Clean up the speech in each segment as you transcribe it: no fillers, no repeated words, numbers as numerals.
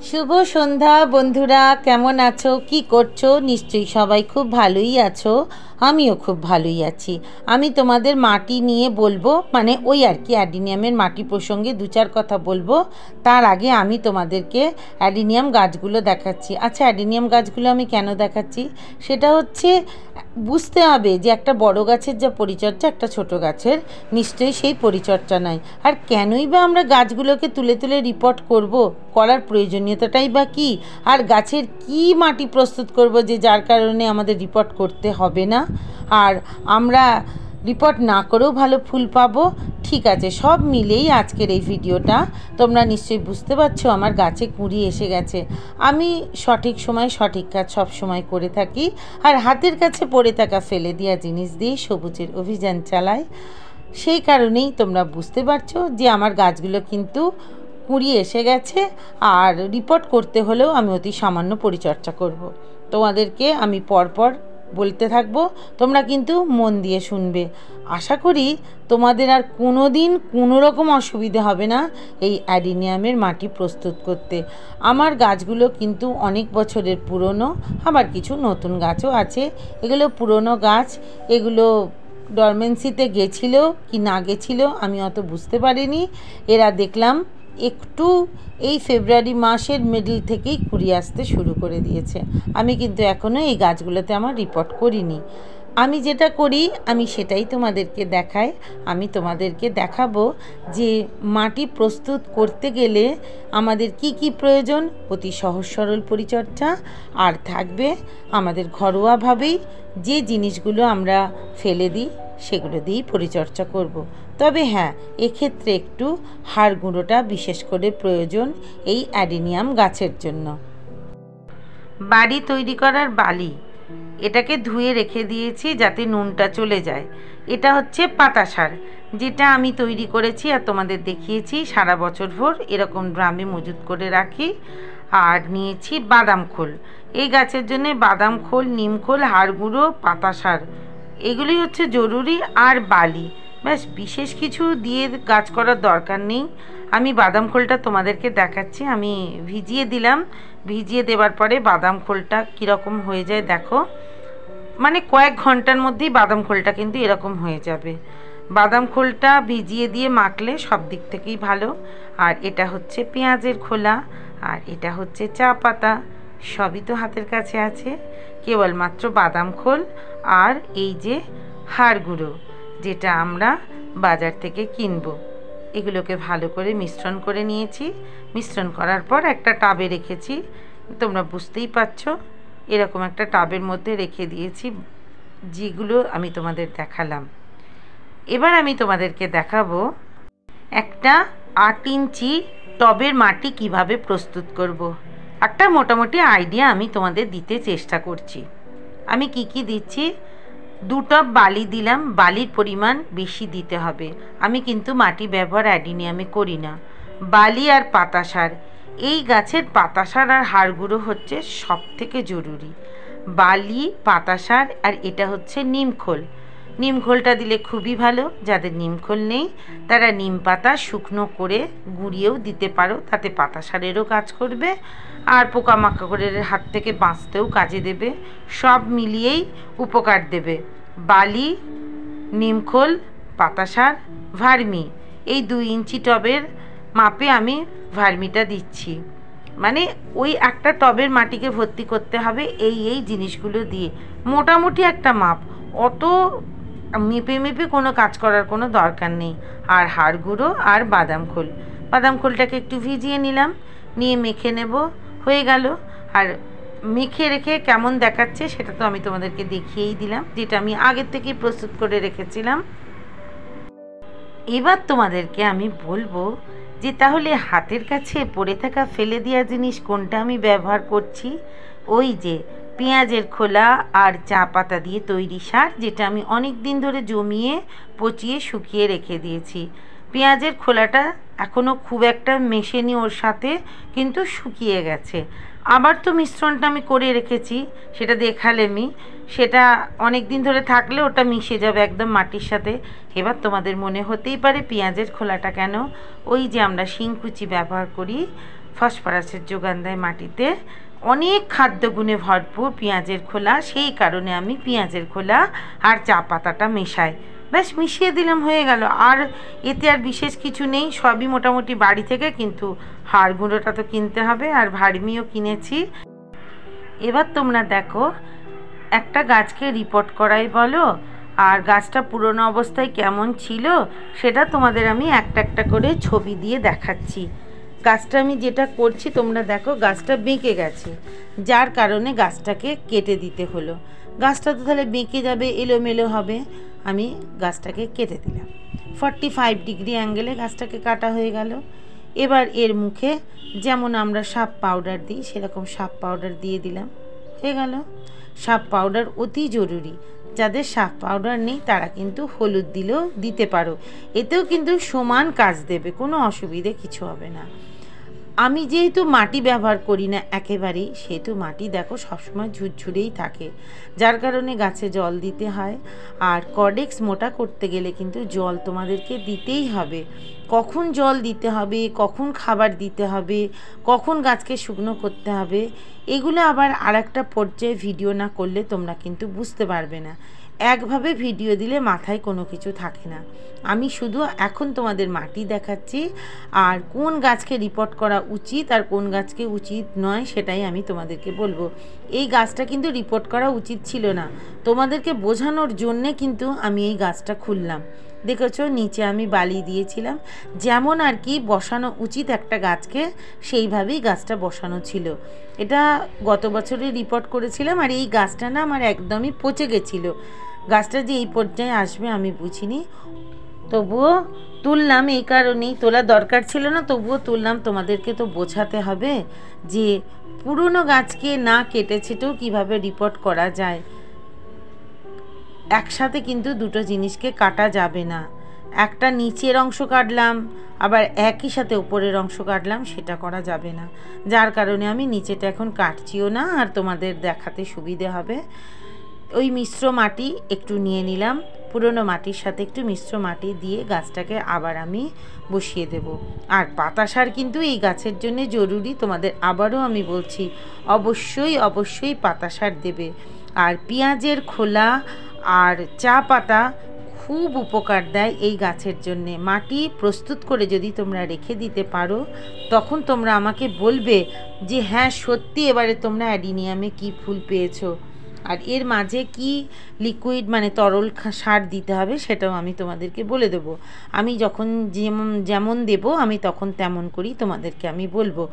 শুভ সন্ধ্যা বন্ধুরা, কেমন আছো, কি করছো? নিশ্চয়ই সবাই খুব ভালোই আছো। আমিও খুব ভালোই আছি। আমি তোমাদের মাটি নিয়ে বলবো, মানে ওই আর কি অ্যাডিনিয়ামের মাটি প্রসঙ্গে দু চার কথা বলবো। তার আগে আমি তোমাদেরকে অ্যাডিনিয়াম গাছগুলো দেখাচ্ছি। আচ্ছা, অ্যাডিনিয়াম গাছগুলো আমি কেন দেখাচ্ছি সেটা হচ্ছে বুঝতে হবে যে একটা বড় গাছের যা পরিচর্যা একটা ছোট গাছের নিশ্চয়ই সেই পরিচর্যা নয়। আর কেনই বা আমরা গাছগুলোকে তুলে তুলে রিপোর্ট করব, করার প্রয়োজনীয়তাটাই বা কী? আর গাছের কি মাটি প্রস্তুত করব যে যার কারণে আমাদের রিপোর্ট করতে হবে না, আর আমরা রিপোর্ট না করেও ভালো ফুল পাবো? ঠিক আছে, সব মিলেই আজকের এই ভিডিওটা। তোমরা নিশ্চয়ই বুঝতে পারছো আমার গাছে কুঁড়ি এসে গেছে। আমি সঠিক সময় সঠিক কাজ সব সময় করে থাকি, আর হাতের কাছে পড়ে থাকা ফেলে দেওয়া জিনিস দিয়েই সবুজের অভিযান চালাই। সেই কারণেই তোমরা বুঝতে পারছো যে আমার গাছগুলো কিন্তু কুঁড়ি এসে গেছে, আর রিপোর্ট করতে হলেও আমি অতি সামান্য পরিচর্যা করব। তোমাদেরকে আমি পরপর বলতে থাকবো, তোমরা কিন্তু মন দিয়ে শুনবে। আশা করি তোমাদের আর কোনো দিন কোনো রকম অসুবিধে হবে না এই অ্যাডিনিয়ামের মাটি প্রস্তুত করতে। আমার গাছগুলো কিন্তু অনেক বছরের পুরনো, আবার কিছু নতুন গাছও আছে। এগুলো পুরনো গাছ, এগুলো ডরমেন্সিতে গেছিলো কি না গেছিলো আমি অত বুঝতে পারিনি। এরা দেখলাম একটু এই ফেব্রুয়ারি মাসের মিডল থেকেই কুড়ি আসতে শুরু করে দিয়েছে। আমি কিন্তু এখনও এই গাছগুলোতে আমার রিপোর্ট করিনি। আমি যেটা করি আমি সেটাই তোমাদেরকে দেখাই। আমি তোমাদেরকে দেখাবো যে মাটি প্রস্তুত করতে গেলে আমাদের কি কি প্রয়োজন, অতি সহজ সরল পরিচর্যা, আর থাকবে আমাদের ঘরোয়াভাবেই যে জিনিসগুলো আমরা ফেলে দিই সেগুলো দিয়েই পরিচর্যা করব। তবে হ্যাঁ, এক্ষেত্রে একটু হাড় গুঁড়োটা বিশেষ করে প্রয়োজন এই অ্যাডিনিয়াম গাছের জন্য। বাড়ি তৈরি করার বালি, এটাকে ধুয়ে রেখে দিয়েছি যাতে নুনটা চলে যায়। এটা হচ্ছে পাতা সার, যেটা আমি তৈরি করেছি আর তোমাদের দেখিয়েছি সারা বছর ভর এরকম ড্রামে মজুত করে রাখি। আর নিয়েছি বাদাম খোল, এই গাছের জন্য বাদাম খোল, নিম খোল, হাড় গুঁড়ো, পাতা সার, এগুলি হচ্ছে জরুরি। আর বালি, ব্যাস, বিশেষ কিছু দিয়ে গাছ করার দরকার নেই। আমি বাদাম খোলটা তোমাদেরকে দেখাচ্ছি। আমি ভিজিয়ে দিলাম, ভিজিয়ে দেওয়ার পরে বাদাম খোলটা কীরকম হয়ে যায় দেখো, মানে কয়েক ঘন্টার মধ্যেই বাদাম খোলটা কিন্তু এরকম হয়ে যাবে। বাদাম খোলটা ভিজিয়ে দিয়ে মাখলে সব দিক থেকেই ভালো। আর এটা হচ্ছে পেঁয়াজের খোলা, আর এটা হচ্ছে চা পাতা, সবই তো হাতের কাছে আছে। কেবলমাত্র বাদাম খোল আর এই যে হাড় গুঁড়ো যেটা আমরা বাজার থেকে কিনবো, এগুলোকে ভালো করে মিশ্রণ করে নিয়েছি। মিশ্রণ করার পর একটা টাবে রেখেছি, তোমরা বুঝতেই পারছো এরকম একটা টাবের মধ্যে রেখে দিয়েছি, যেগুলো আমি তোমাদের দেখালাম। এবার আমি তোমাদেরকে দেখাবো একটা 8 ইঞ্চি টবের মাটি কিভাবে প্রস্তুত করব। একটা মোটামুটি আইডিয়া আমি তোমাদের দিতে চেষ্টা করছি। আমি কি কি দিচ্ছি, 2 টব বালি দিলাম, বালির পরিমাণ বেশি দিতে হবে। আমি কিন্তু মাটি ব্যবহার অ্যাডিনিয়ামে করি না। বালি আর পাতা সার, এই গাছের পাতা সার আর হাড় গুঁড়ো হচ্ছে সব থেকে জরুরি। বালি, পাতা সার, আর এটা হচ্ছে নিম খোল। নিম খোলটা দিলে খুবই ভালো। যাদের নিম খোল নেই তারা নিম পাতা শুকনো করে গুঁড়িয়েও দিতে পারো, তাতে পাতা সারেরও কাজ করবে আর পোকামাকড়ের হাত থেকে বাঁচতেও কাজে দেবে। সব মিলিয়েই উপকার দেবে। বালি, নিমখোল, পাতা সার, ভার্মি, এই 2 ইঞ্চি টবের মাপে আমি ভার্মিটা দিচ্ছি। মানে ওই একটা টবের মাটিকে ভর্তি করতে হবে এই জিনিসগুলো দিয়ে, মোটামুটি একটা মাপ, অত মেপে মেপে কোনো কাজ করার কোনো দরকার নেই। আর হাড় গুঁড়ো আর বাদাম খোল, বাদাম খোলটাকে একটু ভিজিয়ে নিলাম, নিয়ে মেখে নেব, হয়ে গেল। আর মেখে রেখে কেমন দেখাচ্ছে সেটা তো আমি তোমাদেরকে দেখিয়েই দিলাম, যেটা আমি আগের থেকেই প্রস্তুত করে রেখেছিলাম। এবার তোমাদেরকে আমি বলবো যে তাহলে হাতের কাছে পড়ে থাকা ফেলে দেওয়া জিনিস কোনটা আমি ব্যবহার করছি। ওই যে পেঁয়াজের খোলা আর চা পাতা দিয়ে তৈরি সার, যেটা আমি অনেক দিন ধরে জমিয়ে পচিয়ে শুকিয়ে রেখে দিয়েছি। পেঁয়াজের খোলাটা এখনও খুব একটা মেশেনি ওর সাথে, কিন্তু শুকিয়ে গেছে। আবার তো মিশ্রণটা আমি করে রেখেছি, সেটা দেখালে আমি, সেটা অনেক দিন ধরে থাকলে ওটা মিশে যাবে একদম মাটির সাথে। এবার তোমাদের মনে হতেই পারে পেঁয়াজের খোলাটা কেন, ওই যে আমরা শিংকুচি ব্যবহার করি, ফসফরাসের যোগান দেয় মাটিতে, অনেক খাদ্যগুণে ভরপুর পেঁয়াজের খোলা। সেই কারণে আমি পেঁয়াজের খোলা আর চা পাতাটা মেশাই, ব্যাস মিশিয়ে দিলাম, হয়ে গেল। আর এতে আর বিশেষ কিছু নেই, সবই মোটামুটি বাড়ি থেকে, কিন্তু হাড় গুঁড়োটা তো কিনতে হবে, আর ভার্মিও কিনেছি। এবার তোমরা দেখো, একটা গাছকে রিপোর্ট করাই বলো আর গাছটা পুরনো অবস্থায় কেমন ছিল সেটা তোমাদের আমি একটা একটা করে ছবি দিয়ে দেখাচ্ছি। গাছটা আমি যেটা করছি তোমরা দেখো, গাছটা বেঁকে গেছে, যার কারণে গাছটাকে কেটে দিতে হলো। গাছটা তো তাহলে বেঁকে যাবে, এলোমেলো হবে, আমি গাছটাকে কেটে দিলাম। 45 ডিগ্রি অ্যাঙ্গেলে গাছটাকে কাটা হয়ে গেল। এবার এর মুখে যেমন আমরা সাপ পাউডার দিই সেরকম সাপ পাউডার দিয়ে দিলাম, হয়ে গেল। সাপ পাউডার অতি জরুরি, যাদের সাপ পাউডার নেই তারা কিন্তু হলুদ দিলেও দিতে পারো, এতেও কিন্তু সমান কাজ দেবে, কোনো অসুবিধে কিছু হবে না। আমি যেহেতু মাটি ব্যবহার করি না একেবারেই, সেহেতু মাটি দেখো সবসময় ঝুরঝুরেই থাকে, যার কারণে গাছে জল দিতে হয়। আর কর্ডেক্স মোটা করতে গেলে কিন্তু জল তোমাদেরকে দিতেই হবে। কখন জল দিতে হবে, কখন খাবার দিতে হবে, কখন গাছকে শুকনো করতে হবে, এগুলো আবার আর একটা পর্যায়ে ভিডিও না করলে তোমরা কিন্তু বুঝতে পারবে না। একভাবে ভিডিও দিলে মাথায় কোনো কিছু থাকে না। আমি শুধু এখন তোমাদের মাটি দেখাচ্ছি, আর কোন গাছকে রিপোর্ট করা উচিত আর কোন গাছকে উচিত নয় সেটাই আমি তোমাদেরকে বলবো। এই গাছটা কিন্তু রিপোর্ট করা উচিত ছিল না, তোমাদেরকে বোঝানোর জন্যে কিন্তু আমি এই গাছটা খুললাম। দেখেছো নিচে আমি বালি দিয়েছিলাম, যেমন আর কি বসানো উচিত একটা গাছকে সেইভাবেই গাছটা বসানো ছিল। এটা গত বছরে রিপোর্ট করেছিলাম, আর এই গাছটা না আমার একদমই পচে গেছিলো। গাছটা যে এই পর্যায়ে আসবে আমি বুঝিনি, তবুও তুললাম, এই কারণেই তোলা দরকার ছিল না, তবুও তুললাম। তোমাদেরকে তো বোঝাতে হবে যে পুরনো গাছকে না কেটে ছেটেও কীভাবে রিপোর্ট করা যায়। একসাথে কিন্তু দুটো জিনিসকে কাটা যাবে না, একটা নিচের অংশ কাটলাম আবার একই সাথে উপরের অংশ কাটলাম, সেটা করা যাবে না। যার কারণে আমি নিচেটা এখন কাটছিও না, আর তোমাদের দেখাতে সুবিধে হবে। ওই মিশ্র মাটি একটু নিয়ে নিলাম, পুরনো মাটির সাথে একটু মিশ্র মাটি দিয়ে গাছটাকে আবার আমি বসিয়ে দেব। আর পাতা সার কিন্তু এই গাছের জন্য জরুরি, তোমাদের আবারও আমি বলছি, অবশ্যই অবশ্যই পাতা সার দেবে। আর পেঁয়াজের খোলা আর চা পাতা খুব উপকার দেয় এই গাছের জন্যে। মাটি প্রস্তুত করে যদি তোমরা রেখে দিতে পারো, তখন তোমরা আমাকে বলবে যে হ্যাঁ সত্যি এবারে তোমরা অ্যাডিনিয়ামে কি ফুল পেয়েছো। আর এর মাঝে কি লিকুইড মানে তরল সার দিতে হবে সেটাও আমি তোমাদেরকে বলে দেবো। আমি যখন যেমন দেব আমি তখন তেমন করি তোমাদেরকে আমি বলবো।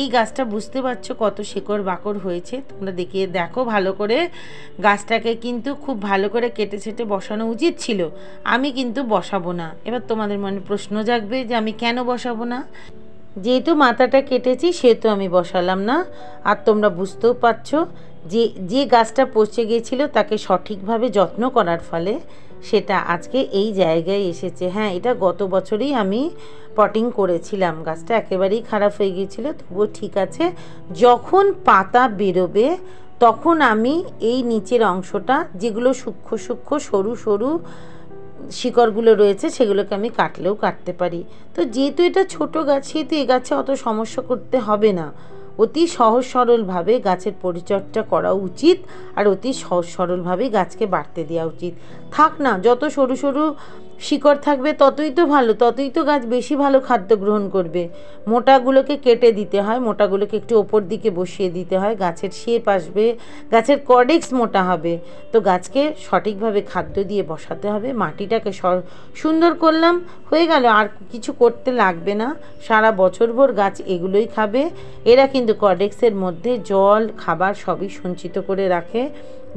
এই গাছটা বুঝতে পারছো কত শেকড় বাকড় হয়েছে, তোমরা দেখো ভালো করে। গাছটাকে কিন্তু খুব ভালো করে কেটে ছেটে বসানো উচিত ছিল, আমি কিন্তু বসাবো না। এবার তোমাদের মনে প্রশ্ন জাগবে যে আমি কেন বসাবো না, যেহেতু মাথাটা কেটেছি সেহেতু আমি বসালাম না। আর তোমরা বুঝতেও পারছো যে গাছটা পচে গিয়েছিল তাকে সঠিকভাবে যত্ন করার ফলে সেটা আজকে এই জায়গায় এসেছে। হ্যাঁ, এটা গত বছরেই আমি পটিং করেছিলাম, গাছটা একেবারেই খারাপ হয়ে গিয়েছিল, তবুও ঠিক আছে। যখন পাতা বেরোবে তখন আমি এই নিচের অংশটা, যেগুলো সূক্ষ্ম সূক্ষ্ম সরু সরু শিকড়গুলো রয়েছে, সেগুলোকে আমি কাটলেও কাটতে পারি। তো যেহেতু এটা ছোট গাছ, সেহেতু এই গাছে অত সমস্যা করতে হবে না। অতি সহজ সরলভাবে গাছের পরিচর্যা করা উচিত, আর অতি সহজ সরলভাবে গাছকে বাড়তে দেওয়া উচিত। থাক না, যত সরু সরু শিকড় থাকবে ততই তো ভালো, ততই তো গাছ বেশি ভালো খাদ্য গ্রহণ করবে। মোটাগুলোকে কেটে দিতে হয়, মোটাগুলোকে একটু ওপর দিকে বসিয়ে দিতে হয়, গাছের শেপ আসবে, গাছের কর্ডেক্স মোটা হবে। তো গাছকে সঠিকভাবে খাদ্য দিয়ে বসাতে হবে, মাটিটাকে সুন্দর করলাম, হয়ে গেল। আর কিছু করতে লাগবে না, সারা বছরভর গাছ এগুলোই খাবে। এরা কিন্তু কর্ডেক্সের মধ্যে জল খাবার সবই সঞ্চিত করে রাখে,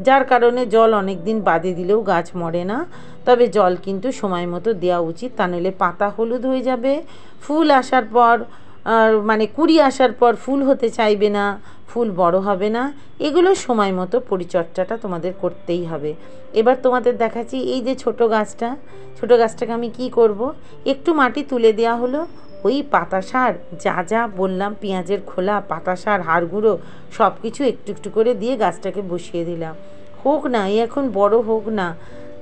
যার কারণে জল অনেক দিন বাদে দিলেও গাছ মরে না। তবে জল কিন্তু সময় মতো দেওয়া উচিত, তা নাহলে পাতা হলুদ হয়ে যাবে। ফুল আসার পর মানে কুড়ি আসার পর ফুল হতে চাইবে না, ফুল বড় হবে না। এগুলো সময় মতো পরিচর্যাটা তোমাদের করতেই হবে। এবার তোমাদের দেখাচ্ছি এই যে ছোট গাছটাকে আমি কি করব, একটু মাটি তুলে দেওয়া হলো, ওই পাতা সার যা বললাম, পেঁয়াজের খোলা, পাতা সার, হাড় গুঁড়ো সব কিছু একটু একটু করে দিয়ে গাছটাকে বসিয়ে দিলাম। হোক না, এখন বড় হোক না,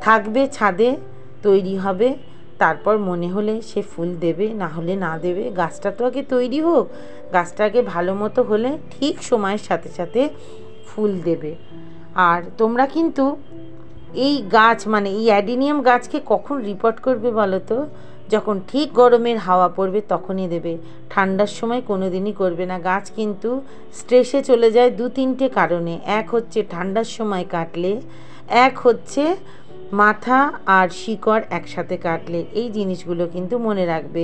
থাকবে ছাদে, তৈরি হবে, তারপর মনে হলে সে ফুল দেবে, না হলে না দেবে। গাছটা তো আগে তৈরি হোক, গাছটা আগে ভালো মতো হলে ঠিক সময়ের সাথে সাথে ফুল দেবে। আর তোমরা কিন্তু এই গাছ মানে এই অ্যাডিনিয়াম গাছকে কখন রিপোর্ট করবে বলো তো? যখন ঠিক গরমের হাওয়া পড়বে তখনই দেবে, ঠান্ডার সময় কোনো দিনই করবে না। গাছ কিন্তু স্ট্রেসে চলে যায় 2-3টে কারণে। এক হচ্ছে ঠান্ডার সময় কাটলে, এক হচ্ছে মাথা আর শিকড় একসাথে কাটলে। এই জিনিসগুলো কিন্তু মনে রাখবে,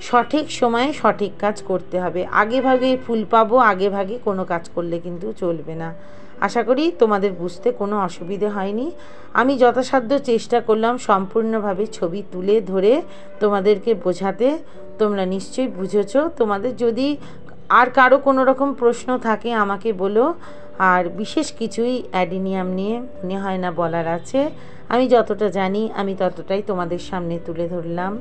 সঠিক সময়ে সঠিক কাজ করতে হবে। আগে ভাগে ফুল পাবো, আগে ভাগে কোনো কাজ করলে কিন্তু চলবে না। আশা করি তোমাদের বুঝতে কোনো অসুবিধে হয়নি। আমি যথাসাধ্য চেষ্টা করলাম সম্পূর্ণভাবে ছবি তুলে ধরে তোমাদেরকে বোঝাতে। তোমরা নিশ্চয়ই বুঝেছ। তোমাদের যদি আর কারো কোনো রকম প্রশ্ন থাকে আমাকে বলো। আর বিশেষ কিছুই অ্যাডিনিয়াম নিয়ে মনে হয় না বলার আছে। আমি যতটা জানি আমি ততটাই তোমাদের সামনে তুলে ধরলাম।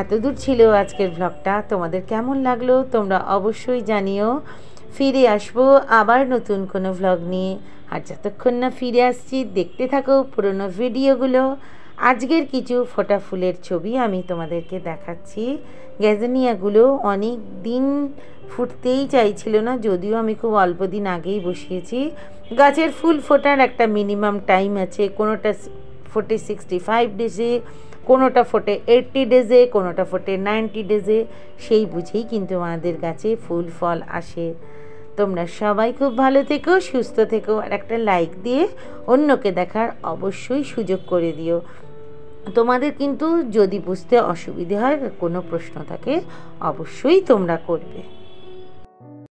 এতদূর ছিল আজকের ব্লগটা। তোমাদের কেমন লাগলো তোমরা অবশ্যই জানিও। ফিরে আসবো আবার নতুন কোনো ব্লগ নিয়ে। আর যতক্ষণ না ফিরে আসছি দেখতে থাকো পুরনো ভিডিওগুলো। আজকের কিছু ফোটা ফুলের ছবি আমি তোমাদেরকে দেখাচ্ছি। গ্যাজেনিয়াগুলো অনেক দিন ফুটতেই চাইছিল না, যদিও আমি খুব অল্প দিন আগেই বসিয়েছি। গাছের ফুল ফোটার একটা মিনিমাম টাইম আছে। কোনোটা ফোটে 65 ডেজে, কোনোটা ফোটে 80 ডেজে, কোনোটা ফোটে 90 ডেজে। সেই বুঝেই কিন্তু আমাদের গাছে ফুল ফল আসে। তোমরা সবাই খুব ভালো থেকো, সুস্থ থেকো। আর একটা লাইক দিয়ে অন্যকে দেখার অবশ্যই সুযোগ করে দিও। তোমাদের কিন্তু যদি বুঝতে অসুবিধে হয়, কোনো প্রশ্ন থাকে অবশ্যই তোমরা করবে।